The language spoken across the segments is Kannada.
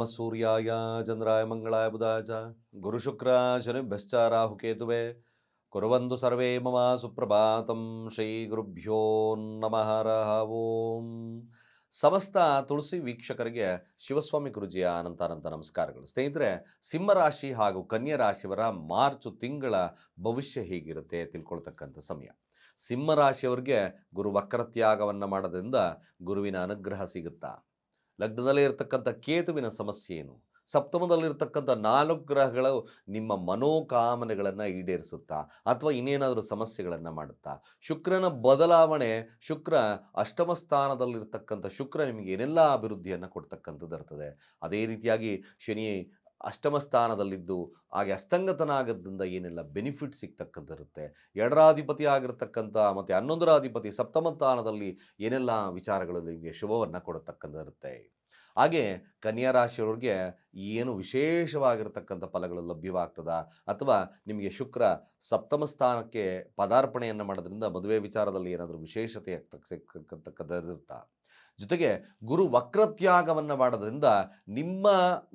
ನಮಃ ಸೂರ್ಯಾಯ ಚಂದ್ರಾಯ ಮಂಗಳಾಯ ಬುಧಾಯ ಚ ಗುರುಶುಕ್ರ ಶನಿಭ್ಯಶ್ಚ ರಾಹುಕೇತುವೆ ಕುರ್ವಂತು ಸರ್ವೇ ಮಮ ಸುಪ್ರಭಾತಂ ಶ್ರೀ ಗುರುಭ್ಯೋ ನಮಃ ಹರಃ ಓಂ. ಸಮಸ್ತ ತುಳಸಿ ವೀಕ್ಷಕರಿಗೆ ಶಿವಸ್ವಾಮಿ ಗುರುಜಿಯ ಅನಂತಾನಂತ ನಮಸ್ಕಾರಗಳು. ಸ್ನೇಹಿತರೆ, ಸಿಂಹರಾಶಿ ಹಾಗೂ ಕನ್ಯಾ ರಾಶಿಯವರ ಮಾರ್ಚ್ ತಿಂಗಳ ಭವಿಷ್ಯ ಹೇಗಿರುತ್ತೆ ತಿಳ್ಕೊಳ್ತಕ್ಕಂಥ ಸಮಯ. ಸಿಂಹರಾಶಿಯವರಿಗೆ ಗುರು ವಕ್ರತ್ಯಾಗವನ್ನು ಮಾಡೋದ್ರಿಂದ ಗುರುವಿನ ಅನುಗ್ರಹ ಸಿಗುತ್ತಾ? ಲಗ್ನದಲ್ಲಿ ಇರತಕ್ಕಂಥ ಕೇತುವಿನ ಸಮಸ್ಯೆ ಏನು? ಸಪ್ತಮದಲ್ಲಿರ್ತಕ್ಕಂಥ 4 ಗ್ರಹಗಳು ನಿಮ್ಮ ಮನೋಕಾಮನೆಗಳನ್ನು ಈಡೇರಿಸುತ್ತಾ ಅಥವಾ ಇನ್ನೇನಾದರೂ ಸಮಸ್ಯೆಗಳನ್ನು ಮಾಡುತ್ತಾ? ಶುಕ್ರನ ಬದಲಾವಣೆ, ಶುಕ್ರ ಅಷ್ಟಮ ಸ್ಥಾನದಲ್ಲಿರ್ತಕ್ಕಂಥ ಶುಕ್ರ ನಿಮಗೆ ಏನೆಲ್ಲ ಅಭಿವೃದ್ಧಿಯನ್ನು ಕೊಡ್ತಕ್ಕಂಥದ್ದು ಇರ್ತದೆ. ಅದೇ ರೀತಿಯಾಗಿ ಶನಿ ಅಷ್ಟಮ ಸ್ಥಾನದಲ್ಲಿದ್ದು ಹಾಗೆ ಅಸ್ತಂಗತನಾಗೋದ್ರಿಂದ ಏನೆಲ್ಲ ಬೆನಿಫಿಟ್ ಸಿಗ್ತಕ್ಕಂಥಿರುತ್ತೆ. ಎರಡರಾಧಿಪತಿ ಆಗಿರ್ತಕ್ಕಂಥ ಮತ್ತು 11ರ ಅಧಿಪತಿ ಸಪ್ತಮ ಸ್ಥಾನದಲ್ಲಿ ಏನೆಲ್ಲ ವಿಚಾರಗಳು ನಿಮಗೆ ಶುಭವನ್ನು ಕೊಡತಕ್ಕಂಥಿರುತ್ತೆ. ಹಾಗೆ ಕನ್ಯಾ ರಾಶಿಯವರಿಗೆ ಏನು ವಿಶೇಷವಾಗಿರ್ತಕ್ಕಂಥ ಫಲಗಳು ಲಭ್ಯವಾಗ್ತದ ಅಥವಾ ನಿಮಗೆ ಶುಕ್ರ ಸಪ್ತಮ ಸ್ಥಾನಕ್ಕೆ ಪದಾರ್ಪಣೆಯನ್ನು ಮಾಡೋದ್ರಿಂದ ಮದುವೆ ವಿಚಾರದಲ್ಲಿ ಏನಾದರೂ ವಿಶೇಷತೆ ಸಿಗ್ತಕ್ಕಂಥದ್ದಿರುತ್ತಾ? ಜೊತೆಗೆ ಗುರು ವಕ್ರತ್ಯಾಗವನ್ನು ಮಾಡೋದ್ರಿಂದ ನಿಮ್ಮ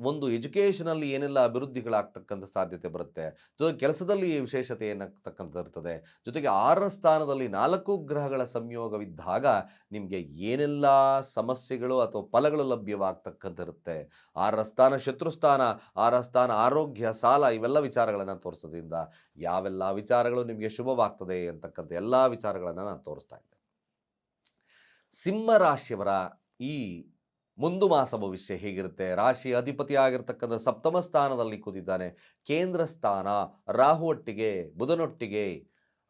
ಒಂದು ಎಜುಕೇಷನಲ್ಲಿ ಏನೆಲ್ಲ ಅಭಿವೃದ್ಧಿಗಳಾಗ್ತಕ್ಕಂಥ ಸಾಧ್ಯತೆ ಬರುತ್ತೆ. ಜೊತೆಗೆ ಕೆಲಸದಲ್ಲಿ ವಿಶೇಷತೆ ಏನಾಗ್ತಕ್ಕಂಥದ್ದು. ಜೊತೆಗೆ 6ರ ಸ್ಥಾನದಲ್ಲಿ 4 ಗ್ರಹಗಳ ಸಂಯೋಗವಿದ್ದಾಗ ನಿಮಗೆ ಏನೆಲ್ಲ ಸಮಸ್ಯೆಗಳು ಅಥವಾ ಫಲಗಳು ಲಭ್ಯವಾಗ್ತಕ್ಕಂಥಿರುತ್ತೆ. 6ರ ಸ್ಥಾನ ಶತ್ರುಸ್ಥಾನ, 6ರ ಸ್ಥಾನ ಆರೋಗ್ಯ, ಸಾಲ, ಇವೆಲ್ಲ ವಿಚಾರಗಳನ್ನು ತೋರಿಸೋದ್ರಿಂದ ಯಾವೆಲ್ಲ ವಿಚಾರಗಳು ನಿಮಗೆ ಶುಭವಾಗ್ತದೆ ಅಂತಕ್ಕಂಥ ಎಲ್ಲ ವಿಚಾರಗಳನ್ನು ನಾನು ತೋರಿಸ್ತಾ ಇದ್ದೆ. ಸಿಂಹ ರಾಶಿಯವರ ಈ ಮುಂದು ಮಾಸ ಭವಿಷ್ಯ ಹೇಗಿರುತ್ತೆ? ರಾಶಿ ಅಧಿಪತಿ ಆಗಿರ್ತಕ್ಕಂಥ ಸಪ್ತಮ ಸ್ಥಾನದಲ್ಲಿ ಕೂತಿದ್ದಾನೆ. ಕೇಂದ್ರ ಸ್ಥಾನ ರಾಹು ಒಟ್ಟಿಗೆ, ಬುಧನೊಟ್ಟಿಗೆ,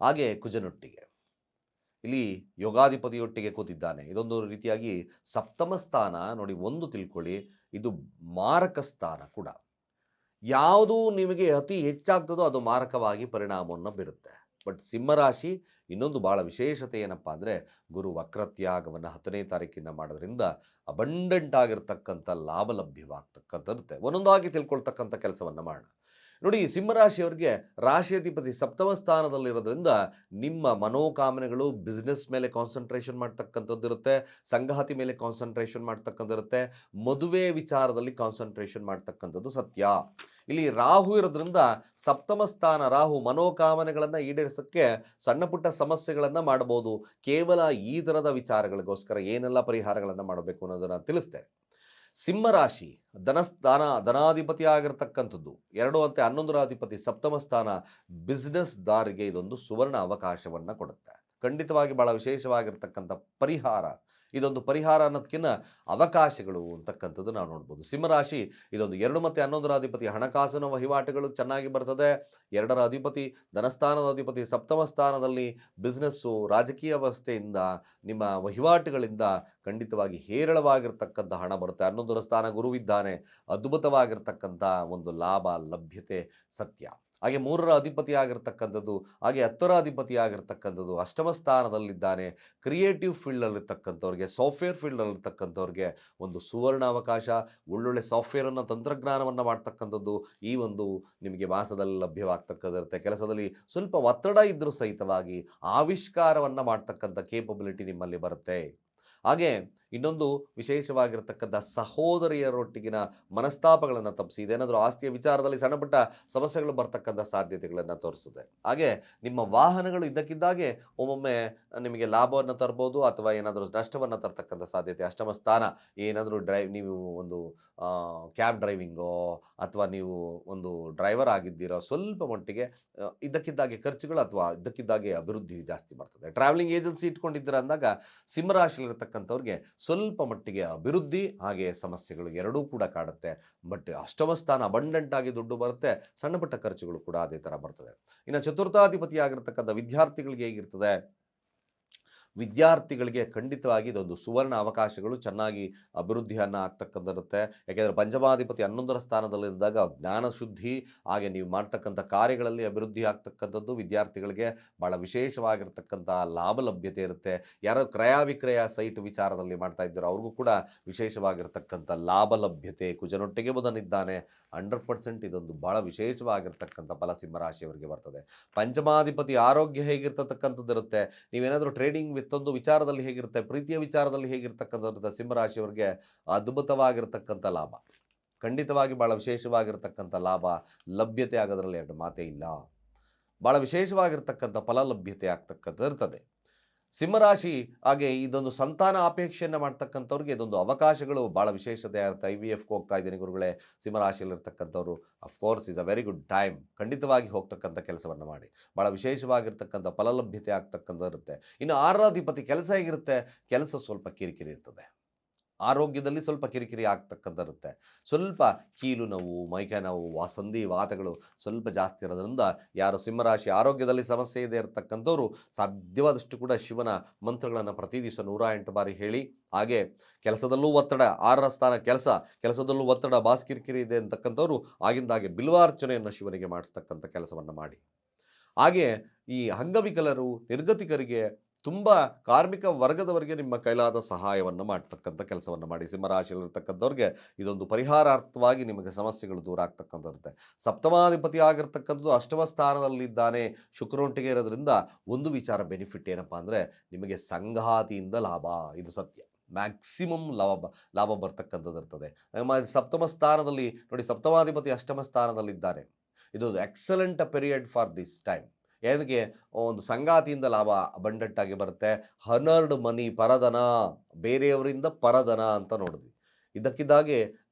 ಹಾಗೆ ಕುಜನೊಟ್ಟಿಗೆ, ಇಲ್ಲಿ ಯೋಗಾಧಿಪತಿಯೊಟ್ಟಿಗೆ ಕೂತಿದ್ದಾನೆ. ಇದೊಂದು ರೀತಿಯಾಗಿ ಸಪ್ತಮ ಸ್ಥಾನ ನೋಡಿ, ಒಂದು ತಿಳ್ಕೊಳ್ಳಿ, ಇದು ಮಾರಕ ಸ್ಥಾನ ಕೂಡ. ಯಾವುದು ನಿಮಗೆ ಅತಿ ಹೆಚ್ಚಾಗ್ತದೋ ಅದು ಮಾರಕವಾಗಿ ಪರಿಣಾಮವನ್ನು ಬೀರುತ್ತೆ. ಬಟ್ ಸಿಂಹರಾಶಿ ಇನ್ನೊಂದು ಭಾಳ ವಿಶೇಷತೆ ಏನಪ್ಪ ಅಂದರೆ, ಗುರು ವಕ್ರತ್ಯಾಗವನ್ನು 10ನೇ ತಾರೀಕಿನ ಮಾಡೋದ್ರಿಂದ ಅಬಂಡೆಂಟ್ ಆಗಿರ್ತಕ್ಕಂಥ ಲಾಭ ಲಭ್ಯವಾಗ್ತಕ್ಕಂಥದ್ದಿರುತ್ತೆ. ಒಂದೊಂದಾಗಿ ತಿಳ್ಕೊಳ್ತಕ್ಕಂಥ ಕೆಲಸವನ್ನು ಮಾಡೋಣ. ನೋಡಿ, ಸಿಂಹರಾಶಿಯವರಿಗೆ ರಾಶಿಯಾಧಿಪತಿ ಸಪ್ತಮ ಸ್ಥಾನದಲ್ಲಿರೋದ್ರಿಂದ ನಿಮ್ಮ ಮನೋಕಾಮನೆಗಳು ಬಿಸ್ನೆಸ್ ಮೇಲೆ ಕಾನ್ಸಂಟ್ರೇಷನ್ ಮಾಡ್ತಕ್ಕಂಥದ್ದಿರುತ್ತೆ, ಸಂಗಾತಿ ಮೇಲೆ ಕಾನ್ಸಂಟ್ರೇಷನ್ ಮಾಡ್ತಕ್ಕಂಥದ್ದಿರುತ್ತೆ, ಮದುವೆ ವಿಚಾರದಲ್ಲಿ ಕಾನ್ಸಂಟ್ರೇಷನ್ ಮಾಡ್ತಕ್ಕಂಥದ್ದು ಸತ್ಯ. ಇಲ್ಲಿ ರಾಹು ಇರೋದ್ರಿಂದ ಸಪ್ತಮ ಸ್ಥಾನ ರಾಹು ಮನೋಕಾಮನೆಗಳನ್ನು ಈಡೇರಿಸೋಕ್ಕೆ ಸಣ್ಣ ಪುಟ್ಟ ಸಮಸ್ಯೆಗಳನ್ನು ಮಾಡ್ಬೋದು. ಕೇವಲ ಈ ಥರದ ವಿಚಾರಗಳಿಗೋಸ್ಕರ ಏನೆಲ್ಲ ಪರಿಹಾರಗಳನ್ನು ಮಾಡಬೇಕು ಅನ್ನೋದನ್ನು ತಿಳಿಸ್ತೇನೆ. ಸಿಂಹರಾಶಿ ಧನಾಧಿಪತಿ ಆಗಿರ್ತಕ್ಕಂಥದ್ದು 2 ಅಂತೆ 11ರ ಅಧಿಪತಿ ಸಪ್ತಮ ಸ್ಥಾನ ಬಿಸ್ನೆಸ್ ದಾರಿಗೆ ಇದೊಂದು ಸುವರ್ಣ ಅವಕಾಶವನ್ನು ಕೊಡುತ್ತೆ. ಖಂಡಿತವಾಗಿ ಭಾಳ ವಿಶೇಷವಾಗಿರ್ತಕ್ಕಂಥ ಪರಿಹಾರ ಇದೊಂದು. ಪರಿಹಾರ ಅನ್ನೋದಕ್ಕಿಂತ ಅವಕಾಶಗಳು ಅಂತಕ್ಕಂಥದ್ದು ನಾವು ನೋಡ್ಬೋದು. ಸಿಂಹರಾಶಿ ಇದೊಂದು 2 ಮತ್ತು 11ರ ಅಧಿಪತಿ ಹಣಕಾಸಿನ ವಹಿವಾಟುಗಳು ಚೆನ್ನಾಗಿ ಬರ್ತದೆ. 2ರ ಅಧಿಪತಿ ಧನಸ್ಥಾನದ ಅಧಿಪತಿ ಸಪ್ತಮ ಸ್ಥಾನದಲ್ಲಿ ಬಿಸ್ನೆಸ್ಸು, ರಾಜಕೀಯ ವ್ಯವಸ್ಥೆಯಿಂದ, ನಿಮ್ಮ ವಹಿವಾಟುಗಳಿಂದ ಖಂಡಿತವಾಗಿ ಹೇರಳವಾಗಿರ್ತಕ್ಕಂಥ ಹಣ ಬರುತ್ತೆ. 11ರ ಸ್ಥಾನ ಗುರುವಿದ್ದಾನೆ, ಅದ್ಭುತವಾಗಿರ್ತಕ್ಕಂಥ ಒಂದು ಲಾಭ ಲಭ್ಯತೆ ಸತ್ಯ. ಹಾಗೆ 3ರ ಅಧಿಪತಿ ಆಗಿರ್ತಕ್ಕಂಥದ್ದು, ಹಾಗೆ 10ರ ಅಧಿಪತಿ ಆಗಿರ್ತಕ್ಕಂಥದ್ದು ಅಷ್ಟಮ ಸ್ಥಾನದಲ್ಲಿದ್ದಾನೆ. ಕ್ರಿಯೇಟಿವ್ ಫೀಲ್ಡಲ್ಲಿರ್ತಕ್ಕಂಥವ್ರಿಗೆ, ಸಾಫ್ಟ್ವೇರ್ ಫೀಲ್ಡಲ್ಲಿರ್ತಕ್ಕಂಥವ್ರಿಗೆ ಒಂದು ಸುವರ್ಣ ಅವಕಾಶ. ಒಳ್ಳೊಳ್ಳೆ ಸಾಫ್ಟ್ವೇರನ್ನು, ತಂತ್ರಜ್ಞಾನವನ್ನು ಮಾಡ್ತಕ್ಕಂಥದ್ದು ಈ ಒಂದು ನಿಮಗೆ ಮಾಸದಲ್ಲಿ ಲಭ್ಯವಾಗ್ತಕ್ಕಂಥಿರುತ್ತೆ. ಕೆಲಸದಲ್ಲಿ ಸ್ವಲ್ಪ ಒತ್ತಡ ಇದ್ದರೂ ಸಹಿತವಾಗಿ ಆವಿಷ್ಕಾರವನ್ನು ಮಾಡ್ತಕ್ಕಂಥ ಕೇಪಬಿಲಿಟಿ ನಿಮ್ಮಲ್ಲಿ ಬರುತ್ತೆ. ಹಾಗೆ ಇನ್ನೊಂದು ವಿಶೇಷವಾಗಿರ್ತಕ್ಕಂಥ ಸಹೋದರಿಯರೊಟ್ಟಿಗಿನ ಮನಸ್ತಾಪಗಳನ್ನು ತಪ್ಪಿಸಿ, ಇದೇನಾದರೂ ಆಸ್ತಿಯ ವಿಚಾರದಲ್ಲಿ ಸಣ್ಣ ಪುಟ್ಟ ಸಮಸ್ಯೆಗಳು ಬರ್ತಕ್ಕಂಥ ಸಾಧ್ಯತೆಗಳನ್ನು ತೋರಿಸುತ್ತೆ. ಹಾಗೆ ನಿಮ್ಮ ವಾಹನಗಳು ಇದ್ದಕ್ಕಿದ್ದಾಗೆ ಒಮ್ಮೊಮ್ಮೆ ನಿಮಗೆ ಲಾಭವನ್ನು ತರ್ಬೋದು ಅಥವಾ ಏನಾದರೂ ನಷ್ಟವನ್ನು ತರ್ತಕ್ಕಂಥ ಸಾಧ್ಯತೆ. ಅಷ್ಟಮ ಸ್ಥಾನ ಏನಾದರೂ ನೀವು ಒಂದು ಕ್ಯಾಬ್ ಡ್ರೈವಿಂಗೋ ಅಥವಾ ನೀವು ಒಂದು ಡ್ರೈವರ್ ಆಗಿದ್ದೀರೋ, ಸ್ವಲ್ಪ ಮಟ್ಟಿಗೆ ಇದ್ದಕ್ಕಿದ್ದಾಗೆ ಖರ್ಚುಗಳು ಅಥವಾ ಇದ್ದಕ್ಕಿದ್ದಾಗೆ ಅಭಿವೃದ್ಧಿ ಜಾಸ್ತಿ ಬರ್ತದೆ. ಟ್ರಾವೆಲಿಂಗ್ ಏಜೆನ್ಸಿ ಇಟ್ಕೊಂಡಿದ್ದೀರ ಅಂದಾಗ ಸಿಂಹರಾಶಿಯಲ್ಲಿರ್ತಕ್ಕಂಥವ್ರಿಗೆ ಸ್ವಲ್ಪ ಮಟ್ಟಿಗೆ ಅಭಿವೃದ್ಧಿ ಹಾಗೆ ಸಮಸ್ಯೆಗಳು ಎರಡೂ ಕೂಡ ಕಾಡುತ್ತೆ. ಬಟ್ ಅಷ್ಟಮ ಸ್ಥಾನ ಅಬಂಡೆಂಟ್ ಆಗಿ ದುಡ್ಡು ಬರುತ್ತೆ, ಸಣ್ಣ ಪುಟ್ಟ ಖರ್ಚುಗಳು ಕೂಡ ಅದೇ ಥರ ಬರ್ತದೆ. ಇನ್ನು ಚತುರ್ಥಾಧಿಪತಿ ಆಗಿರ್ತಕ್ಕಂಥ ವಿದ್ಯಾರ್ಥಿಗಳಿಗೆ ಹೇಗಿರ್ತದೆ? ವಿದ್ಯಾರ್ಥಿಗಳಿಗೆ ಖಂಡಿತವಾಗಿ ಇದೊಂದು ಸುವರ್ಣ ಅವಕಾಶಗಳು, ಚೆನ್ನಾಗಿ ಅಭಿವೃದ್ಧಿಯನ್ನು ಆಗ್ತಕ್ಕಂಥಿರುತ್ತೆ. ಯಾಕೆಂದರೆ ಪಂಚಮಾಧಿಪತಿ 11ರ ಸ್ಥಾನದಲ್ಲಿದ್ದಾಗ ಜ್ಞಾನ ಶುದ್ಧಿ ಹಾಗೆ ನೀವು ಮಾಡ್ತಕ್ಕಂಥ ಕಾರ್ಯಗಳಲ್ಲಿ ಅಭಿವೃದ್ಧಿ ಆಗ್ತಕ್ಕಂಥದ್ದು ವಿದ್ಯಾರ್ಥಿಗಳಿಗೆ ಭಾಳ ವಿಶೇಷವಾಗಿರ್ತಕ್ಕಂಥ ಲಾಭ ಲಭ್ಯತೆ ಇರುತ್ತೆ. ಯಾರೋ ಕ್ರಯ ವಿಕ್ರಯ ಸೈಟ್ ವಿಚಾರದಲ್ಲಿ ಮಾಡ್ತಾ ಇದ್ದಾರೋ ಅವ್ರಿಗೂ ಕೂಡ ವಿಶೇಷವಾಗಿರ್ತಕ್ಕಂಥ ಲಾಭ ಲಭ್ಯತೆ. ಕುಜನೊಟ್ಟಿಗೆ ಬುಧನಿದ್ದಾನೆ. 100% ಇದೊಂದು ಭಾಳ ವಿಶೇಷವಾಗಿರ್ತಕ್ಕಂಥ ಫಲ ಸಿಂಹರಾಶಿಯವರಿಗೆ ಬರ್ತದೆ. ಪಂಚಮಾಧಿಪತಿ ಆರೋಗ್ಯ ಹೇಗಿರ್ತಕ್ಕಂಥದ್ದಿರುತ್ತೆ. ನೀವೇನಾದರೂ ಟ್ರೇಡಿಂಗ್ ವಿತ್ತೊಂದು ವಿಚಾರದಲ್ಲಿ ಹೇಗಿರುತ್ತೆ, ಪ್ರೀತಿಯ ವಿಚಾರದಲ್ಲಿ ಹೇಗಿರ್ತಕ್ಕಂಥದ್ದು ಸಿಂಹರಾಶಿಯವರಿಗೆ ಅದ್ಭುತವಾಗಿರ್ತಕ್ಕಂಥ ಲಾಭ. ಖಂಡಿತವಾಗಿ ಭಾಳ ವಿಶೇಷವಾಗಿರ್ತಕ್ಕಂಥ ಲಾಭ ಲಭ್ಯತೆ ಆಗೋದ್ರಲ್ಲಿ ಎರಡು ಮಾತೇ ಇಲ್ಲ. ಭಾಳ ವಿಶೇಷವಾಗಿರ್ತಕ್ಕಂಥ ಫಲ ಲಭ್ಯತೆ ಆಗ್ತಕ್ಕಂಥದ್ದು ಇರ್ತದೆ. ಸಿಂಹರಾಶಿ ಹಾಗೆ ಇದೊಂದು ಸಂತಾನ ಅಪೇಕ್ಷೆಯನ್ನು ಮಾಡ್ತಕ್ಕಂಥವ್ರಿಗೆ ಇದೊಂದು ಅವಕಾಶಗಳು ಭಾಳ ವಿಶೇಷತೆ ಆಗುತ್ತೆ. IVFಗೆ ಹೋಗ್ತಾ ಇದ್ದೀನಿ ಗುರುಗಳೇ, ಸಿಂಹರಾಶಿಯಲ್ಲಿರ್ತಕ್ಕಂಥವ್ರು of course is a very good time. ಖಂಡಿತವಾಗಿ ಹೋಗ್ತಕ್ಕಂಥ ಕೆಲಸವನ್ನು ಮಾಡಿ. ಭಾಳ ವಿಶೇಷವಾಗಿರ್ತಕ್ಕಂಥ ಫಲಲಭ್ಯತೆ ಆಗ್ತಕ್ಕಂಥ ಇರುತ್ತೆ. ಇನ್ನು 6ರ ಕೆಲಸ ಹೇಗಿರುತ್ತೆ? ಕೆಲಸ ಸ್ವಲ್ಪ ಕಿರಿಕಿರಿ ಇರ್ತದೆ. ಆರೋಗ್ಯದಲ್ಲಿ ಸ್ವಲ್ಪ ಕಿರಿಕಿರಿ ಆಗ್ತಕ್ಕಂಥರುತ್ತೆ. ಸ್ವಲ್ಪ ಕೀಲು ನೋವು, ಮೈಕೈ ನೋವು, ಸಂಧಿ ವಾತಗಳು ಸ್ವಲ್ಪ ಜಾಸ್ತಿ ಇರೋದ್ರಿಂದ ಯಾರು ಸಿಂಹರಾಶಿ ಆರೋಗ್ಯದಲ್ಲಿ ಸಮಸ್ಯೆ ಇದೆ ಇರತಕ್ಕಂಥವ್ರು ಸಾಧ್ಯವಾದಷ್ಟು ಕೂಡ ಶಿವನ ಮಂತ್ರಗಳನ್ನು ಪ್ರತಿ ದಿವಸ 108 ಬಾರಿ ಹೇಳಿ. ಹಾಗೆ ಕೆಲಸದಲ್ಲೂ ಒತ್ತಡ, 6ರ ಸ್ಥಾನ ಕೆಲಸದಲ್ಲೂ ಒತ್ತಡ, ಬಾಸ್ ಕಿರಿಕಿರಿ ಇದೆ ಅಂತಕ್ಕಂಥವ್ರು ಆಗಿಂದಾಗೆ ಬಿಲ್ವಾರ್ಚನೆಯನ್ನು ಶಿವನಿಗೆ ಮಾಡಿಸ್ತಕ್ಕಂಥ ಕೆಲಸವನ್ನು ಮಾಡಿ. ಹಾಗೆ ಈ ಅಂಗವಿಕಲರು, ನಿರ್ಗತಿಕರಿಗೆ, ತುಂಬ ಕಾರ್ಮಿಕ ವರ್ಗದವರಿಗೆ ನಿಮ್ಮ ಕೈಲಾದ ಸಹಾಯವನ್ನು ಮಾಡ್ತಕ್ಕಂಥ ಕೆಲಸವನ್ನು ಮಾಡಿ. ಸಿಂಹರಾಶಿಯಲ್ಲಿರ್ತಕ್ಕಂಥವ್ರಿಗೆ ಇದೊಂದು ಪರಿಹಾರಾರ್ಥವಾಗಿ ನಿಮಗೆ ಸಮಸ್ಯೆಗಳು ದೂರ ಆಗ್ತಕ್ಕಂಥರುತ್ತೆ. ಸಪ್ತಮಾಧಿಪತಿ ಆಗಿರ್ತಕ್ಕಂಥದ್ದು ಅಷ್ಟಮ ಸ್ಥಾನದಲ್ಲಿದ್ದಾನೆ, ಶುಕ್ರನೊಟ್ಟಿಗೆ ಇರೋದ್ರಿಂದ ಒಂದು ವಿಚಾರ ಬೆನಿಫಿಟ್ ಏನಪ್ಪ ಅಂದರೆ ನಿಮಗೆ ಸಂಗಾತಿಯಿಂದ ಲಾಭ. ಇದು ಸತ್ಯ. ಮ್ಯಾಕ್ಸಿಮಮ್ ಲಾಭ ಬರ್ತಕ್ಕಂಥದ್ದು ಇರ್ತದೆ. ಸಪ್ತಮ ಸ್ಥಾನದಲ್ಲಿ ನೋಡಿ, ಸಪ್ತಮಾಧಿಪತಿ ಅಷ್ಟಮ ಸ್ಥಾನದಲ್ಲಿದ್ದಾರೆ. ಇದೊಂದು excellent period for this time. ಏನಕ್ಕೆ? ಒಂದು ಸಂಗಾತಿಯಿಂದ ಲಾಭ ಅಬಂಡೆಂಟ್ ಆಗಿ ಬರುತ್ತೆ. ಹರ್ನರ್ಡ್ ಮನಿ, ಪರಧನ, ಬೇರೆಯವರಿಂದ ಪರಧನ ಅಂತ ನೋಡಿದ್ವಿ. ಇದಕ್ಕಿದ್ದಾಗೆ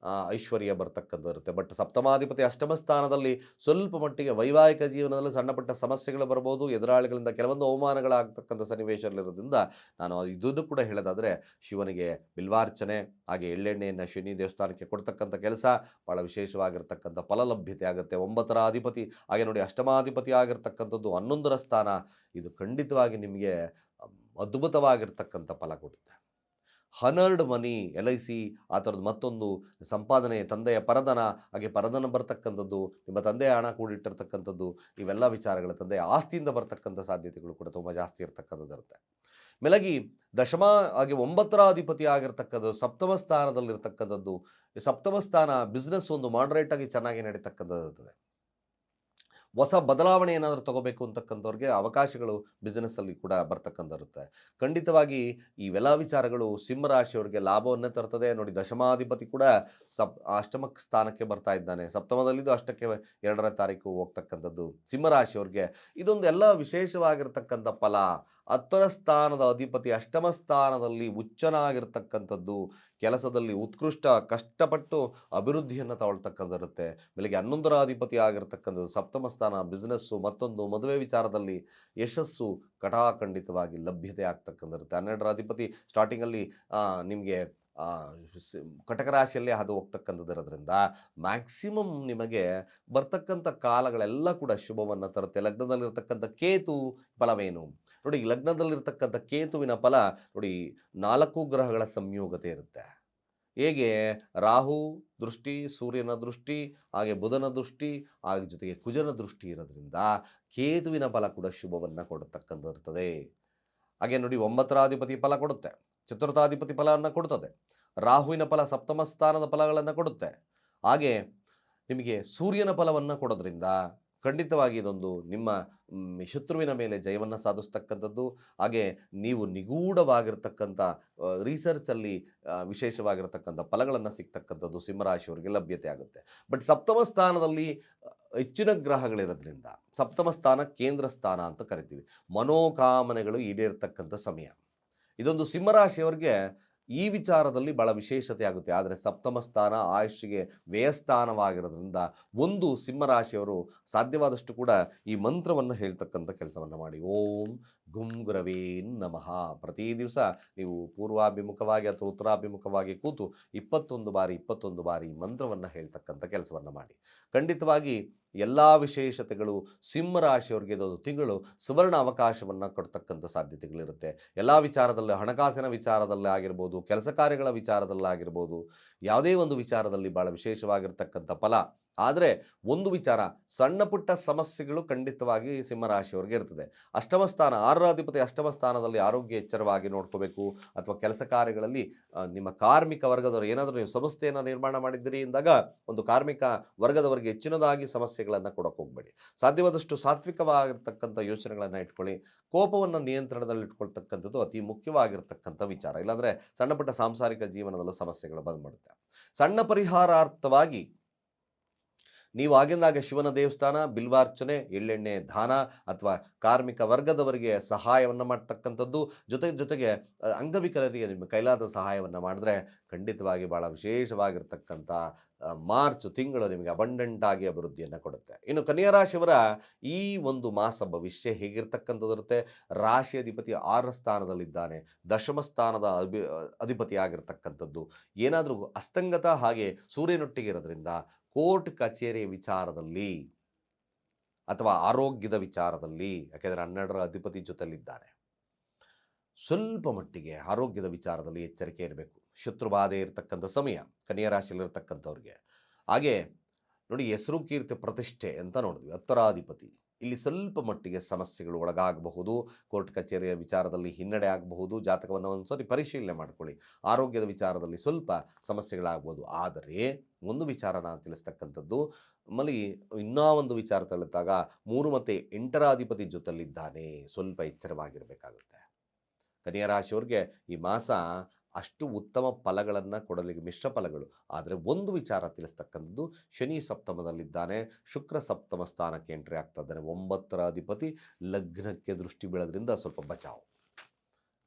ಐಶ್ವರ್ಯ ಬರ್ತಕ್ಕಂಥದ್ದು ಇರುತ್ತೆ. ಬಟ್ ಸಪ್ತಮಾಧಿಪತಿ ಅಷ್ಟಮ ಸ್ಥಾನದಲ್ಲಿ ಸ್ವಲ್ಪ ಮಟ್ಟಿಗೆ ವೈವಾಹಿಕ ಜೀವನದಲ್ಲಿ ಸಣ್ಣ ಪುಟ್ಟ ಸಮಸ್ಯೆಗಳು ಬರ್ಬೋದು. ಎದುರಾಳಿಗಳಿಂದ ಕೆಲವೊಂದು ಅವಮಾನಗಳಾಗ್ತಕ್ಕಂಥ ಸನ್ನಿವೇಶಗಳಿರೋದ್ರಿಂದ ನಾನು ಇದನ್ನು ಕೂಡ ಹೇಳೋದಾದರೆ ಶಿವನಿಗೆ ಬಿಲ್ವಾರ್ಚನೆ ಹಾಗೆ ಎಳ್ಳೆಣ್ಣೆಯನ್ನು ಶನಿ ದೇವಸ್ಥಾನಕ್ಕೆ ಕೊಡ್ತಕ್ಕಂಥ ಕೆಲಸ ಭಾಳ ವಿಶೇಷವಾಗಿರ್ತಕ್ಕಂಥ ಫಲಲಭ್ಯತೆ ಆಗುತ್ತೆ. 9ರ ಅಧಿಪತಿ ಹಾಗೆ ನೋಡಿ ಅಷ್ಟಮಾಧಿಪತಿ ಆಗಿರ್ತಕ್ಕಂಥದ್ದು 11ರ ಸ್ಥಾನ. ಇದು ಖಂಡಿತವಾಗಿ ನಿಮಗೆ ಅದ್ಭುತವಾಗಿರ್ತಕ್ಕಂಥ ಫಲ ಕೊಡುತ್ತೆ. ಹನರ್ಡ್ ಮನಿ, LIC ಆ ಥರದ್ದು ಮತ್ತೊಂದು ಸಂಪಾದನೆ, ತಂದೆಯ ಪರಧನ, ಹಾಗೆ ಪರಧನ ಬರ್ತಕ್ಕಂಥದ್ದು, ನಿಮ್ಮ ತಂದೆಯ ಹಣ ಕೂಡಿಟ್ಟಿರ್ತಕ್ಕಂಥದ್ದು, ಇವೆಲ್ಲ ವಿಚಾರಗಳ ತಂದೆಯ ಆಸ್ತಿಯಿಂದ ಬರ್ತಕ್ಕಂಥ ಸಾಧ್ಯತೆಗಳು ಕೂಡ ತುಂಬ ಜಾಸ್ತಿ ಇರ್ತಕ್ಕಂಥದ್ದು ಇರುತ್ತೆ. ಮೇಲಾಗಿ ದಶಮ ಹಾಗೆ 9ರ ಅಧಿಪತಿ ಆಗಿರ್ತಕ್ಕಂಥದ್ದು ಸಪ್ತಮ ಸ್ಥಾನದಲ್ಲಿರ್ತಕ್ಕಂಥದ್ದು. ಸಪ್ತಮ ಸ್ಥಾನ ಬಿಸ್ನೆಸ್ ಒಂದು ಮಾಡ್ರೇಟ್ ಆಗಿ ಚೆನ್ನಾಗಿ ನಡೀತಕ್ಕಂಥದ್ದು ಇರ್ತದೆ. ಹೊಸ ಬದಲಾವಣೆ ಏನಾದರೂ ತಗೋಬೇಕು ಅಂತಕ್ಕಂಥವ್ರಿಗೆ ಅವಕಾಶಗಳು ಬಿಸ್ನೆಸ್ಸಲ್ಲಿ ಕೂಡ ಬರ್ತಕ್ಕಂಥರುತ್ತೆ. ಖಂಡಿತವಾಗಿ ಇವೆಲ್ಲ ವಿಚಾರಗಳು ಸಿಂಹರಾಶಿಯವರಿಗೆ ಲಾಭವನ್ನೇ ತರ್ತದೆ. ನೋಡಿ, ದಶಮಾಧಿಪತಿ ಕೂಡ ಅಷ್ಟಮ ಸ್ಥಾನಕ್ಕೆ ಬರ್ತಾ ಇದ್ದಾನೆ. ಸಪ್ತಮದಲ್ಲಿದ್ದು ಅಷ್ಟಕ್ಕೆ 2ರ ತಾರೀಕು ಹೋಗ್ತಕ್ಕಂಥದ್ದು ಸಿಂಹರಾಶಿಯವ್ರಿಗೆ ಇದೊಂದು ಎಲ್ಲ ವಿಶೇಷವಾಗಿರ್ತಕ್ಕಂಥ ಫಲ. 10ರ ಸ್ಥಾನದ ಅಧಿಪತಿ ಅಷ್ಟಮ ಸ್ಥಾನದಲ್ಲಿ ಉಚ್ಚನಾಗಿರ್ತಕ್ಕಂಥದ್ದು, ಕೆಲಸದಲ್ಲಿ ಉತ್ಕೃಷ್ಟ ಕಷ್ಟಪಟ್ಟು ಅಭಿವೃದ್ಧಿಯನ್ನು ತಗೊಳ್ತಕ್ಕಂಥಿರುತ್ತೆ. ಬೆಳಗ್ಗೆ 11ರ ಅಧಿಪತಿ ಆಗಿರ್ತಕ್ಕಂಥದ್ದು ಸಪ್ತಮ ಸ್ಥಾನ, ಬಿಸ್ನೆಸ್ಸು, ಮತ್ತೊಂದು ಮದುವೆ ವಿಚಾರದಲ್ಲಿ ಯಶಸ್ಸು ಖಂಡಿತವಾಗಿ ಲಭ್ಯತೆ ಆಗ್ತಕ್ಕಂಥಿರುತ್ತೆ. 12ರ ಅಧಿಪತಿ ಸ್ಟಾರ್ಟಿಂಗಲ್ಲಿ ನಿಮಗೆ ಕಟಕ ರಾಶಿಯಲ್ಲೇ ಅದು ಹೋಗ್ತಕ್ಕಂಥದ್ದು ಇರೋದ್ರಿಂದ ಮ್ಯಾಕ್ಸಿಮಮ್ ನಿಮಗೆ ಬರ್ತಕ್ಕಂಥ ಕಾಲಗಳೆಲ್ಲ ಕೂಡ ಶುಭವನ್ನು ತರುತ್ತೆ. ಲಗ್ನದಲ್ಲಿರ್ತಕ್ಕಂಥ ಕೇತು ಫಲವೇನು ನೋಡಿ, ಲಗ್ನದಲ್ಲಿರ್ತಕ್ಕಂಥ ಕೇತುವಿನ ಫಲ ನೋಡಿ, 4 ಗ್ರಹಗಳ ಸಂಯೋಗತೆ ಇರುತ್ತೆ. ಹೇಗೆ? ರಾಹು ದೃಷ್ಟಿ, ಸೂರ್ಯನ ದೃಷ್ಟಿ, ಹಾಗೆ ಬುಧನ ದೃಷ್ಟಿ, ಹಾಗೆ ಜೊತೆಗೆ ಕುಜನ ದೃಷ್ಟಿ ಇರೋದ್ರಿಂದ ಕೇತುವಿನ ಫಲ ಕೂಡ ಶುಭವನ್ನು ಕೊಡತಕ್ಕಂಥ ಇರ್ತದೆ. ಹಾಗೆ ನೋಡಿ, 9ರ ಅಧಿಪತಿ ಫಲ ಕೊಡುತ್ತೆ, ಚತುರ್ಥಾಧಿಪತಿ ಫಲವನ್ನು ಕೊಡುತ್ತದೆ. ರಾಹುವಿನ ಫಲ ಸಪ್ತಮ ಸ್ಥಾನದ ಫಲಗಳನ್ನು ಕೊಡುತ್ತೆ. ಹಾಗೆ ನಿಮಗೆ ಸೂರ್ಯನ ಫಲವನ್ನು ಕೊಡೋದ್ರಿಂದ ಖಂಡಿತವಾಗಿ ಇದೊಂದು ನಿಮ್ಮ ಶತ್ರುವಿನ ಮೇಲೆ ಜಯವನ್ನು ಸಾಧಿಸ್ತಕ್ಕಂಥದ್ದು. ಹಾಗೆ ನೀವು ನಿಗೂಢವಾಗಿರ್ತಕ್ಕಂಥ ರಿಸರ್ಚಲ್ಲಿ ವಿಶೇಷವಾಗಿರ್ತಕ್ಕಂಥ ಫಲಗಳನ್ನು ಸಿಗ್ತಕ್ಕಂಥದ್ದು ಸಿಂಹರಾಶಿಯವರಿಗೆ ಲಭ್ಯತೆ ಆಗುತ್ತೆ. ಬಟ್ ಸಪ್ತಮ ಸ್ಥಾನದಲ್ಲಿ ಹೆಚ್ಚಿನ ಗ್ರಹಗಳಿರೋದ್ರಿಂದ ಸಪ್ತಮ ಸ್ಥಾನ ಕೇಂದ್ರ ಸ್ಥಾನ ಅಂತ ಕರಿತೀವಿ. ಮನೋಕಾಮನೆಗಳು ಈಡೇರ್ತಕ್ಕಂಥ ಸಮಯ. ಇದೊಂದು ಸಿಂಹರಾಶಿಯವರಿಗೆ ಈ ವಿಚಾರದಲ್ಲಿ ಭಾಳ ವಿಶೇಷತೆ ಆಗುತ್ತೆ. ಆದರೆ ಸಪ್ತಮ ಸ್ಥಾನ ಆಯುಷ್ಗೆ ವ್ಯಯಸ್ಥಾನವಾಗಿರೋದ್ರಿಂದ ಒಂದು ಸಿಂಹರಾಶಿಯವರು ಸಾಧ್ಯವಾದಷ್ಟು ಕೂಡ ಈ ಮಂತ್ರವನ್ನು ಹೇಳ್ತಕ್ಕಂಥ ಕೆಲಸವನ್ನು ಮಾಡಿ. ಓಂ ಗುಂ ಗುರವೇ ನಮಃ. ಪ್ರತಿ ದಿವಸ ನೀವು ಪೂರ್ವಾಭಿಮುಖವಾಗಿ ಅಥವಾ ಉತ್ತರಾಭಿಮುಖವಾಗಿ ಕೂತು 21 ಬಾರಿ ಮಂತ್ರವನ್ನು ಹೇಳ್ತಕ್ಕಂಥ ಕೆಲಸವನ್ನು ಮಾಡಿ. ಖಂಡಿತವಾಗಿ ಎಲ್ಲ ವಿಶೇಷತೆಗಳು ಸಿಂಹರಾಶಿಯವರಿಗೆ ಇದೊಂದು ತಿಂಗಳು ಸುವರ್ಣ ಅವಕಾಶವನ್ನು ಕೊಡ್ತಕ್ಕಂಥ ಸಾಧ್ಯತೆಗಳಿರುತ್ತೆ. ಎಲ್ಲ ವಿಚಾರದಲ್ಲಿ, ಹಣಕಾಸಿನ ವಿಚಾರದಲ್ಲಿ ಆಗಿರ್ಬೋದು, ಕೆಲಸ ಕಾರ್ಯಗಳ ವಿಚಾರದಲ್ಲಾಗಿರ್ಬೋದು, ಯಾವುದೇ ಒಂದು ವಿಚಾರದಲ್ಲಿ ಭಾಳ ವಿಶೇಷವಾಗಿರ್ತಕ್ಕಂಥ ಫಲ. ಆದರೆ ಒಂದು ವಿಚಾರ, ಸಣ್ಣ ಪುಟ್ಟ ಸಮಸ್ಯೆಗಳು ಖಂಡಿತವಾಗಿ ಸಿಂಹರಾಶಿಯವರಿಗೆ ಇರ್ತದೆ. ಅಷ್ಟಮ ಸ್ಥಾನ, 6ರ ಅಧಿಪತಿ ಅಷ್ಟಮ ಸ್ಥಾನದಲ್ಲಿ ಆರೋಗ್ಯ ಎಚ್ಚರವಾಗಿ ನೋಡ್ಕೋಬೇಕು. ಅಥವಾ ಕೆಲಸ ಕಾರ್ಯಗಳಲ್ಲಿ ನಿಮ್ಮ ಕಾರ್ಮಿಕ ವರ್ಗದವರು ಏನಾದರೂ ನೀವು ಸಂಸ್ಥೆಯನ್ನು ನಿರ್ಮಾಣ ಮಾಡಿದ್ದೀರಿ ಎಂದಾಗ ಒಂದು ಕಾರ್ಮಿಕ ವರ್ಗದವರಿಗೆ ಹೆಚ್ಚಿನದಾಗಿ ಸಮಸ್ಯೆಗಳನ್ನು ಕೊಡೋಕೆ ಹೋಗಬೇಡಿ. ಸಾಧ್ಯವಾದಷ್ಟು ಸಾತ್ವಿಕವಾಗಿರ್ತಕ್ಕಂಥ ಯೋಚನೆಗಳನ್ನು ಇಟ್ಕೊಳ್ಳಿ. ಕೋಪವನ್ನು ನಿಯಂತ್ರಣದಲ್ಲಿ ಇಟ್ಕೊಳ್ತಕ್ಕಂಥದ್ದು ಅತಿ ಮುಖ್ಯವಾಗಿರ್ತಕ್ಕಂಥ ವಿಚಾರ. ಇಲ್ಲಾಂದರೆ ಸಣ್ಣ ಪುಟ್ಟ ಸಾಂಸಾರಿಕ ಜೀವನದಲ್ಲೂ ಸಮಸ್ಯೆಗಳು ಬಂದ್ಬಿಡುತ್ತೆ. ಸಣ್ಣ ಪರಿಹಾರಾರ್ಥವಾಗಿ ನೀವು ಆಗಿಂದಾಗ ಶಿವನ ದೇವಸ್ಥಾನ, ಬಿಲ್ವಾರ್ಚನೆ, ಎಳ್ಳೆಣ್ಣೆ ದಾನ ಅಥವಾ ಕಾರ್ಮಿಕ ವರ್ಗದವರಿಗೆ ಸಹಾಯವನ್ನು ಮಾಡ್ತಕ್ಕಂಥದ್ದು, ಜೊತೆಗೆ ಅಂಗವಿಕಲರಿಗೆ ನಿಮ್ಮ ಕೈಲಾದ ಸಹಾಯವನ್ನು ಮಾಡಿದ್ರೆ ಖಂಡಿತವಾಗಿ ಭಾಳ ವಿಶೇಷವಾಗಿರ್ತಕ್ಕಂಥ ಮಾರ್ಚ್ ತಿಂಗಳು ನಿಮಗೆ ಅಬಂಡೆಂಟ್ ಆಗಿ ಅಭಿವೃದ್ಧಿಯನ್ನು ಕೊಡುತ್ತೆ. ಇನ್ನು ಕನ್ಯಾ ರಾಶಿಯವರ ಈ ಒಂದು ಮಾಸ ಭವಿಷ್ಯ ಹೇಗಿರ್ತಕ್ಕಂಥದ್ದಿರುತ್ತೆ? ರಾಶಿ ಅಧಿಪತಿ 6ರ ಸ್ಥಾನದಲ್ಲಿದ್ದಾನೆ, ದಶಮ ಸ್ಥಾನದ ಅಧಿಪತಿ ಆಗಿರ್ತಕ್ಕಂಥದ್ದು. ಏನಾದರೂ ಅಸ್ತಂಗತ ಹಾಗೆ ಸೂರ್ಯನೊಟ್ಟಿಗೆ ಇರೋದ್ರಿಂದ ಕೋರ್ಟ್ ಕಚೇರಿಯ ವಿಚಾರದಲ್ಲಿ ಅಥವಾ ಆರೋಗ್ಯದ ವಿಚಾರದಲ್ಲಿ, ಯಾಕೆಂದರೆ 12ರ ಅಧಿಪತಿ ಜೊತೆಲಿದ್ದಾನೆ, ಸ್ವಲ್ಪ ಮಟ್ಟಿಗೆ ಆರೋಗ್ಯದ ವಿಚಾರದಲ್ಲಿ ಎಚ್ಚರಿಕೆ ಇರಬೇಕು. ಶತ್ರುಬಾಧೆ ಇರತಕ್ಕಂಥ ಸಮಯ ಕನ್ಯಾ ರಾಶಿಯಲ್ಲಿರ್ತಕ್ಕಂಥವ್ರಿಗೆ. ಹಾಗೆ ನೋಡಿ, ಹೆಸರು ಕೀರ್ತಿ ಪ್ರತಿಷ್ಠೆ ಅಂತ ನೋಡಿದ್ವಿ, 10ರ ಅಧಿಪತಿ. ಇಲ್ಲಿ ಸ್ವಲ್ಪ ಮಟ್ಟಿಗೆ ಸಮಸ್ಯೆಗಳು ಒಳಗಾಗಬಹುದು. ಕೋರ್ಟ್ ಕಚೇರಿಯ ವಿಚಾರದಲ್ಲಿ ಹಿನ್ನಡೆ ಆಗಬಹುದು. ಜಾತಕವನ್ನು ಒಂದ್ಸರಿ ಪರಿಶೀಲನೆ ಮಾಡ್ಕೊಳ್ಳಿ. ಆರೋಗ್ಯದ ವಿಚಾರದಲ್ಲಿ ಸ್ವಲ್ಪ ಸಮಸ್ಯೆಗಳಾಗ್ಬೋದು. ಆದರೆ ಒಂದು ವಿಚಾರ ನಾನು ತಿಳಿಸ್ತಕ್ಕಂಥದ್ದು, ಮಲ್ಲಿ ಇನ್ನೂ ಒಂದು ವಿಚಾರ ತಿಳಿದಾಗ 3 ಮತ್ತು 8ರ ಅಧಿಪತಿ ಜೊತೆಲಿದ್ದಾನೆ, ಸ್ವಲ್ಪ ಎಚ್ಚರವಾಗಿರಬೇಕಾಗುತ್ತೆ. ಕನ್ಯಾ ರಾಶಿಯವರಿಗೆ ಈ ಮಾಸ ಅಷ್ಟು ಉತ್ತಮ ಫಲಗಳನ್ನು ಕೊಡಲಿಕ್ಕೆ ಮಿಶ್ರ ಫಲಗಳು. ಆದರೆ ಒಂದು ವಿಚಾರ ತಿಳಿಸ್ತಕ್ಕಂಥದ್ದು, ಶನಿ ಸಪ್ತಮದಲ್ಲಿದ್ದಾನೆ, ಶುಕ್ರ ಸಪ್ತಮ ಸ್ಥಾನಕ್ಕೆ ಎಂಟ್ರಿ ಆಗ್ತಾ ಇದ್ದಾನೆ. 9ರ ಅಧಿಪತಿ ಲಗ್ನಕ್ಕೆ ದೃಷ್ಟಿ ಬೀಳೋದ್ರಿಂದ ಸ್ವಲ್ಪ ಬಚಾವ್.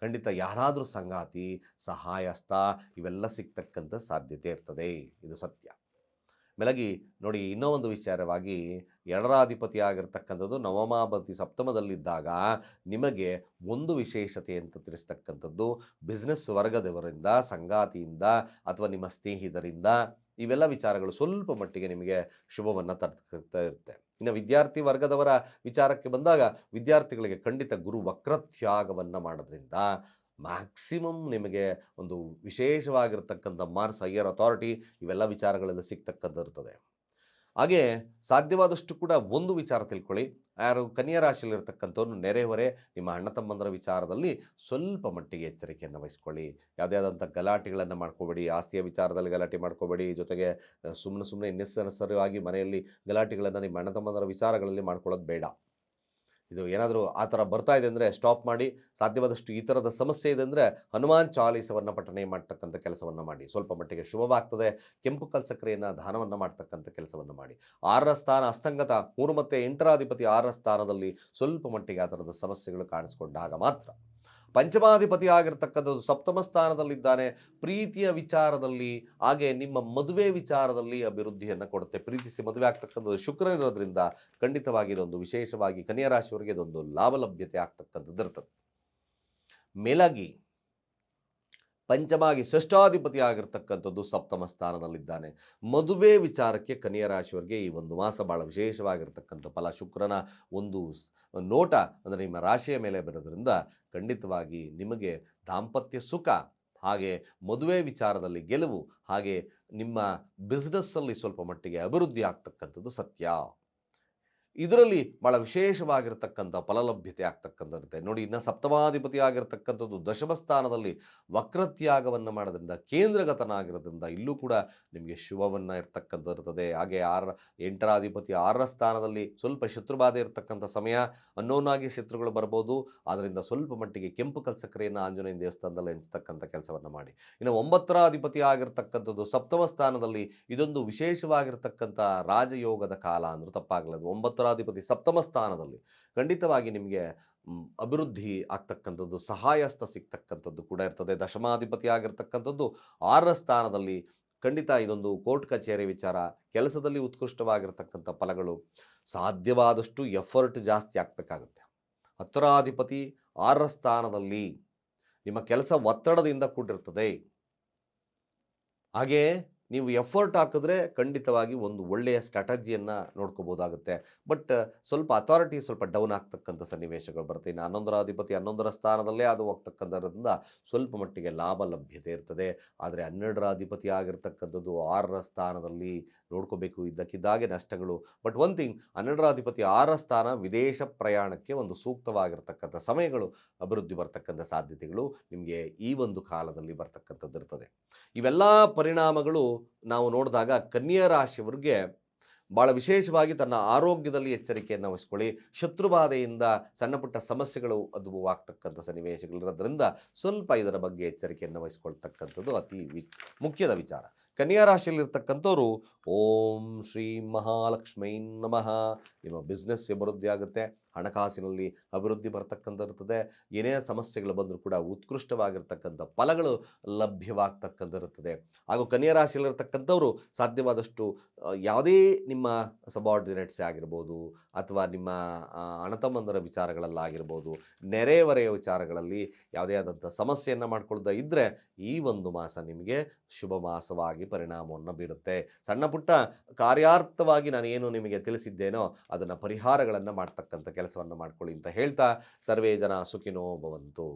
ಖಂಡಿತ ಯಾರಾದರೂ ಸಂಗಾತಿ, ಸಹಾಯಸ್ಥ ಇವೆಲ್ಲ ಸಿಗ್ತಕ್ಕಂಥ ಸಾಧ್ಯತೆ ಇರ್ತದೆ, ಇದು ಸತ್ಯ. ಮೇಲಾಗಿ ನೋಡಿ, ಇನ್ನೂ ಒಂದು ವಿಚಾರವಾಗಿ 2ರ ಅಧಿಪತಿ ಆಗಿರ್ತಕ್ಕಂಥದ್ದು ನವಮಾಧಿಪತಿ ಸಪ್ತಮದಲ್ಲಿದ್ದಾಗ ನಿಮಗೆ ಒಂದು ವಿಶೇಷತೆ ಅಂತ ತಿಳಿಸ್ತಕ್ಕಂಥದ್ದು, ಬಿಸ್ನೆಸ್ ವರ್ಗದವರಿಂದ, ಸಂಗಾತಿಯಿಂದ ಅಥವಾ ನಿಮ್ಮ ಸ್ನೇಹಿತರಿಂದ ಇವೆಲ್ಲ ವಿಚಾರಗಳು ಸ್ವಲ್ಪ ಮಟ್ಟಿಗೆ ನಿಮಗೆ ಶುಭವನ್ನು ತರ್ತಾ ಇರುತ್ತೆ. ಇನ್ನು ವಿದ್ಯಾರ್ಥಿ ವರ್ಗದವರ ವಿಚಾರಕ್ಕೆ ಬಂದಾಗ ವಿದ್ಯಾರ್ಥಿಗಳಿಗೆ ಖಂಡಿತ ಗುರು ವಕ್ರತ್ಯಾಗವನ್ನು ಮಾಡೋದ್ರಿಂದ ಮ್ಯಾಕ್ಸಿಮಮ್ ನಿಮಗೆ ಒಂದು ವಿಶೇಷವಾಗಿರ್ತಕ್ಕಂಥ ಮಾರ್ಕ್ಸ್, ಹೈಯರ್ ಅಥಾರಿಟಿ ಇವೆಲ್ಲ ವಿಚಾರಗಳೆಲ್ಲ ಸಿಗ್ತಕ್ಕಂಥಿರ್ತದೆ. ಹಾಗೆ ಸಾಧ್ಯವಾದಷ್ಟು ಕೂಡ ಒಂದು ವಿಚಾರ ತಿಳ್ಕೊಳ್ಳಿ, ಯಾರು ಕನ್ಯಾ ರಾಶಿಯಲ್ಲಿರ್ತಕ್ಕಂಥವ್ರು ನೆರೆಹೊರೆ ನಿಮ್ಮ ಅಣ್ಣ ತಮ್ಮಂದರ ವಿಚಾರದಲ್ಲಿ ಸ್ವಲ್ಪ ಮಟ್ಟಿಗೆ ಎಚ್ಚರಿಕೆಯನ್ನು ವಹಿಸ್ಕೊಳ್ಳಿ. ಯಾವುದಾದಂಥ ಗಲಾಟೆಗಳನ್ನು ಮಾಡ್ಕೋಬೇಡಿ, ಆಸ್ತಿಯ ವಿಚಾರದಲ್ಲಿ ಗಲಾಟೆ ಮಾಡ್ಕೋಬೇಡಿ. ಜೊತೆಗೆ ಸುಮ್ಮನೆ ಇನ್ನೆಸರಿಯಾಗಿ ಮನೆಯಲ್ಲಿ ಗಲಾಟೆಗಳನ್ನು ನಿಮ್ಮ ಅಣ್ಣ ತಮ್ಮಂದರ ವಿಚಾರಗಳಲ್ಲಿ ಮಾಡ್ಕೊಳ್ಳೋದು ಬೇಡ. ಇದು ಏನಾದರೂ ಆ ಥರ ಬರ್ತಾ ಇದೆ ಅಂದರೆ ಸ್ಟಾಪ್ ಮಾಡಿ. ಸಾಧ್ಯವಾದಷ್ಟು ಈ ಥರದ ಸಮಸ್ಯೆ ಇದೆ ಅಂದರೆ ಹನುಮಾನ್ ಚಾಲೀಸವನ್ನು ಪಠಣೆ ಮಾಡ್ತಕ್ಕಂಥ ಕೆಲಸವನ್ನು ಮಾಡಿ, ಸ್ವಲ್ಪ ಮಟ್ಟಿಗೆ ಶುಭವಾಗ್ತದೆ. ಕೆಂಪು ಕಲ್ಸಕ್ರೆಯನ್ನು ದಾನವನ್ನು ಮಾಡ್ತಕ್ಕಂಥ ಕೆಲಸವನ್ನು ಮಾಡಿ. 6ರ ಸ್ಥಾನ ಅಸ್ತಂಗತ, 3 ಮತ್ತು 8ರ ಅಧಿಪತಿ 6ರ ಸ್ಥಾನದಲ್ಲಿ ಸ್ವಲ್ಪ ಮಟ್ಟಿಗೆ ಆ ಥರದ ಸಮಸ್ಯೆಗಳು ಕಾಣಿಸ್ಕೊಂಡಾಗ ಮಾತ್ರ. ಪಂಚಮಾಧಿಪತಿ ಆಗಿರ್ತಕ್ಕಂಥದ್ದು ಸಪ್ತಮ ಸ್ಥಾನದಲ್ಲಿದ್ದಾನೆ. ಪ್ರೀತಿಯ ವಿಚಾರದಲ್ಲಿ ಹಾಗೆ ನಿಮ್ಮ ಮದುವೆ ವಿಚಾರದಲ್ಲಿ ಅಭಿವೃದ್ಧಿಯನ್ನು ಕೊಡುತ್ತೆ. ಪ್ರೀತಿಸಿ ಮದುವೆ ಆಗ್ತಕ್ಕಂಥದ್ದು ಶುಕ್ರ ಇರೋದ್ರಿಂದ ಖಂಡಿತವಾಗಿ ಇದೊಂದು ವಿಶೇಷವಾಗಿ ಕನ್ಯಾ ರಾಶಿಯವರಿಗೆ ಇದೊಂದು ಲಾಭಲಭ್ಯತೆ ಆಗ್ತಕ್ಕಂಥದ್ದು ಇರ್ತದೆ. ಮೇಲಾಗಿ ಪಂಚಮಾಗಿ ಷಷ್ಠಾಧಿಪತಿ ಆಗಿರ್ತಕ್ಕಂಥದ್ದು ಸಪ್ತಮ ಸ್ಥಾನದಲ್ಲಿದ್ದಾನೆ. ಮದುವೆ ವಿಚಾರಕ್ಕೆ ಕನ್ಯಾ ರಾಶಿಯವರಿಗೆ ಈ ಒಂದು ಮಾಸ ಭಾಳ ವಿಶೇಷವಾಗಿರ್ತಕ್ಕಂಥ ಫಲ. ಶುಕ್ರನ ಒಂದು ನೋಟ ಅಂದರೆ ನಿಮ್ಮ ರಾಶಿಯ ಮೇಲೆ ಬರೋದ್ರಿಂದ ಖಂಡಿತವಾಗಿ ನಿಮಗೆ ದಾಂಪತ್ಯ ಸುಖ, ಹಾಗೆ ಮದುವೆ ವಿಚಾರದಲ್ಲಿ ಗೆಲುವು, ಹಾಗೆ ನಿಮ್ಮ ಬಿಸ್ನೆಸ್ಸಲ್ಲಿ ಸ್ವಲ್ಪ ಮಟ್ಟಿಗೆ ಅಭಿವೃದ್ಧಿ ಆಗ್ತಕ್ಕಂಥದ್ದು ಸತ್ಯ. ಇದರಲ್ಲಿ ಭಾಳ ವಿಶೇಷವಾಗಿರ್ತಕ್ಕಂಥ ಫಲಲಭ್ಯತೆ ಆಗ್ತಕ್ಕಂಥದ್ದಿರುತ್ತೆ. ನೋಡಿ, ಇನ್ನು ಸಪ್ತಮಾಧಿಪತಿ ಆಗಿರ್ತಕ್ಕಂಥದ್ದು ದಶಮ ಸ್ಥಾನದಲ್ಲಿ ವಕ್ರತ್ಯಾಗವನ್ನು ಮಾಡೋದ್ರಿಂದ, ಕೇಂದ್ರಗತನಾಗಿರೋದ್ರಿಂದ ಇಲ್ಲೂ ಕೂಡ ನಿಮಗೆ ಶುಭವನ್ನು ಇರ್ತಕ್ಕಂಥದ್ದಿರ್ತದೆ. ಹಾಗೆ 8ರ ಅಧಿಪತಿ 6ರ ಸ್ಥಾನದಲ್ಲಿ ಸ್ವಲ್ಪ ಶತ್ರುಬಾಧೆ ಇರತಕ್ಕಂಥ ಸಮಯ. ಅನ್ನೋನಾಗಿ ಶತ್ರುಗಳು ಬರ್ಬೋದು. ಆದ್ದರಿಂದ ಸ್ವಲ್ಪ ಮಟ್ಟಿಗೆ ಕೆಂಪು ಕಲ್ಸಕ್ರೆಯನ್ನು ಆಂಜನೇಯ ದೇವಸ್ಥಾನದಲ್ಲಿ ಹಂಚತಕ್ಕಂಥ ಕೆಲಸವನ್ನು ಮಾಡಿ. ಇನ್ನು 9ರ ಅಧಿಪತಿ ಆಗಿರ್ತಕ್ಕಂಥದ್ದು ಸಪ್ತಮ ಸ್ಥಾನದಲ್ಲಿ, ಇದೊಂದು ವಿಶೇಷವಾಗಿರ್ತಕ್ಕಂಥ ರಾಜಯೋಗದ ಕಾಲ ಅಂದರೂ ತಪ್ಪಾಗಲದು. 9ರ ಅಧಿಪತಿ ಸಪ್ತಮ ಸ್ಥಾನದಲ್ಲಿ ಖಂಡಿತವಾಗಿ ನಿಮಗೆ ಅಭಿವೃದ್ಧಿ ಆಗ್ತಕ್ಕಂಥದ್ದು, ಸಹಾಯಸ್ಥ ಸಿಗ್ತಕ್ಕಂಥದ್ದು ಕೂಡ ಇರ್ತದೆ. ದಶಮಾಧಿಪತಿ ಆಗಿರ್ತಕ್ಕಂಥದ್ದು 6ರ ಸ್ಥಾನದಲ್ಲಿ, ಖಂಡಿತ ಇದೊಂದು ಕೋರ್ಟ್ ಕಚೇರಿ ವಿಚಾರ, ಕೆಲಸದಲ್ಲಿ ಉತ್ಕೃಷ್ಟವಾಗಿರ್ತಕ್ಕಂಥ ಫಲಗಳು. ಸಾಧ್ಯವಾದಷ್ಟು ಎಫರ್ಟ್ ಜಾಸ್ತಿ ಆಗಬೇಕಾಗುತ್ತೆ. 10ರ ಅಧಿಪತಿ 6ರ ಸ್ಥಾನದಲ್ಲಿ, ನಿಮ್ಮ ಕೆಲಸ ಒತ್ತಡದಿಂದ ಕೂಡಿರ್ತದೆ. ಹಾಗೆ ನೀವು ಎಫರ್ಟ್ ಹಾಕಿದ್ರೆ ಖಂಡಿತವಾಗಿ ಒಂದು ಒಳ್ಳೆಯ ಸ್ಟ್ರಾಟಜಿಯನ್ನು ನೋಡ್ಕೋಬೋದಾಗುತ್ತೆ. ಬಟ್ ಸ್ವಲ್ಪ ಅಥಾರಿಟಿ ಸ್ವಲ್ಪ ಡೌನ್ ಆಗ್ತಕ್ಕಂಥ ಸನ್ನಿವೇಶಗಳು ಬರುತ್ತೆ. ಇನ್ನು 11ರ ಅಧಿಪತಿ 11ರ ಸ್ಥಾನದಲ್ಲೇ ಅದು ಹೋಗ್ತಕ್ಕಂಥದ್ರಿಂದ ಸ್ವಲ್ಪ ಮಟ್ಟಿಗೆ ಲಾಭ ಲಭ್ಯತೆ ಇರ್ತದೆ. ಆದರೆ 12ರ ಅಧಿಪತಿ ಆಗಿರ್ತಕ್ಕಂಥದ್ದು 6ರ ಸ್ಥಾನದಲ್ಲಿ ನೋಡ್ಕೋಬೇಕು, ಇದ್ದಕ್ಕಿದ್ದಾಗೆ ನಷ್ಟಗಳು. ಬಟ್ ಒನ್ ಥಿಂಗ್, 12ರ ಅಧಿಪತಿ 6ರ ಸ್ಥಾನ ವಿದೇಶ ಪ್ರಯಾಣಕ್ಕೆ ಒಂದು ಸೂಕ್ತವಾಗಿರ್ತಕ್ಕಂಥ ಸಮಯಗಳು, ಅಭಿವೃದ್ಧಿ ಬರ್ತಕ್ಕಂಥ ಸಾಧ್ಯತೆಗಳು ನಿಮಗೆ ಈ ಒಂದು ಕಾಲದಲ್ಲಿ ಬರ್ತಕ್ಕಂಥದ್ದು ಇರ್ತದೆ. ಇವೆಲ್ಲ ಪರಿಣಾಮಗಳು ನಾವು ನೋಡಿದಾಗ ಕನ್ಯಾ ರಾಶಿಯವರಿಗೆ ಭಾಳ ವಿಶೇಷವಾಗಿ ತನ್ನ ಆರೋಗ್ಯದಲ್ಲಿ ಎಚ್ಚರಿಕೆಯನ್ನು ವಹಿಸ್ಕೊಳ್ಳಿ. ಶತ್ರುಬಾಧೆಯಿಂದ ಸಣ್ಣ ಪುಟ್ಟ ಸಮಸ್ಯೆಗಳು ಉದ್ಭವವಾಗ್ತಕ್ಕಂಥ ಸನ್ನಿವೇಶಗಳಿರೋದ್ರಿಂದ ಸ್ವಲ್ಪ ಇದರ ಬಗ್ಗೆ ಎಚ್ಚರಿಕೆಯನ್ನು ವಹಿಸ್ಕೊಳ್ತಕ್ಕಂಥದ್ದು ಅತಿ ಮುಖ್ಯದ ವಿಚಾರ. ಕನ್ಯಾ ರಾಶಿಯಲ್ಲಿರ್ತಕ್ಕಂಥವ್ರು ಓಂ ಶ್ರೀ ಮಹಾಲಕ್ಷ್ಮೀ ನಮಃ. ನಿಮ್ಮ ಬಿಸ್ನೆಸ್ ಅಭಿವೃದ್ಧಿ ಆಗುತ್ತೆ, ಹಣಕಾಸಿನಲ್ಲಿ ಅಭಿವೃದ್ಧಿ ಬರ್ತಕ್ಕಂಥಿರ್ತದೆ. ಏನೇ ಸಮಸ್ಯೆಗಳು ಬಂದರೂ ಕೂಡ ಉತ್ಕೃಷ್ಟವಾಗಿರ್ತಕ್ಕಂಥ ಫಲಗಳು ಲಭ್ಯವಾಗ್ತಕ್ಕಂಥಿರ್ತದೆ. ಹಾಗೂ ಕನ್ಯಾ ರಾಶಿಯಲ್ಲಿರ್ತಕ್ಕಂಥವ್ರು ಸಾಧ್ಯವಾದಷ್ಟು ಯಾವುದೇ ನಿಮ್ಮ ಸಬಾರ್ಡಿನೇಟ್ಸೇ ಆಗಿರ್ಬೋದು, ಅಥವಾ ನಿಮ್ಮ ಅಣ್ಣತಮ್ಮಂದರ ವಿಚಾರಗಳಲ್ಲಾಗಿರ್ಬೋದು, ನೆರೆಹೊರೆಯ ವಿಚಾರಗಳಲ್ಲಿ ಯಾವುದೇ ಆದಂಥ ಸಮಸ್ಯೆಯನ್ನು ಮಾಡ್ಕೊಳ್ತಾ ಇದ್ದರೆ ಈ ಒಂದು ಮಾಸ ನಿಮಗೆ ಶುಭ ಮಾಸವಾಗಿ ಪರಿಣಾಮವನ್ನು ಬೀರುತ್ತೆ. ಸಣ್ಣ ಪುಟ್ಟ ಕಾರ್ಯಾರ್ಥವಾಗಿ ನಾನೇನು ನಿಮಗೆ ತಿಳಿಸಿದ್ದೇನೋ ಅದನ್ನು ಪರಿಹಾರಗಳನ್ನು ಮಾಡ್ತಕ್ಕಂಥ ಕೆಲಸವನ್ನು ಮಾಡ್ಕೊಳ್ಳಿ ಅಂತ ಹೇಳ್ತಾ, ಸರ್ವೇ ಜನ ಸುಖಿನೋ ಭವಂತು.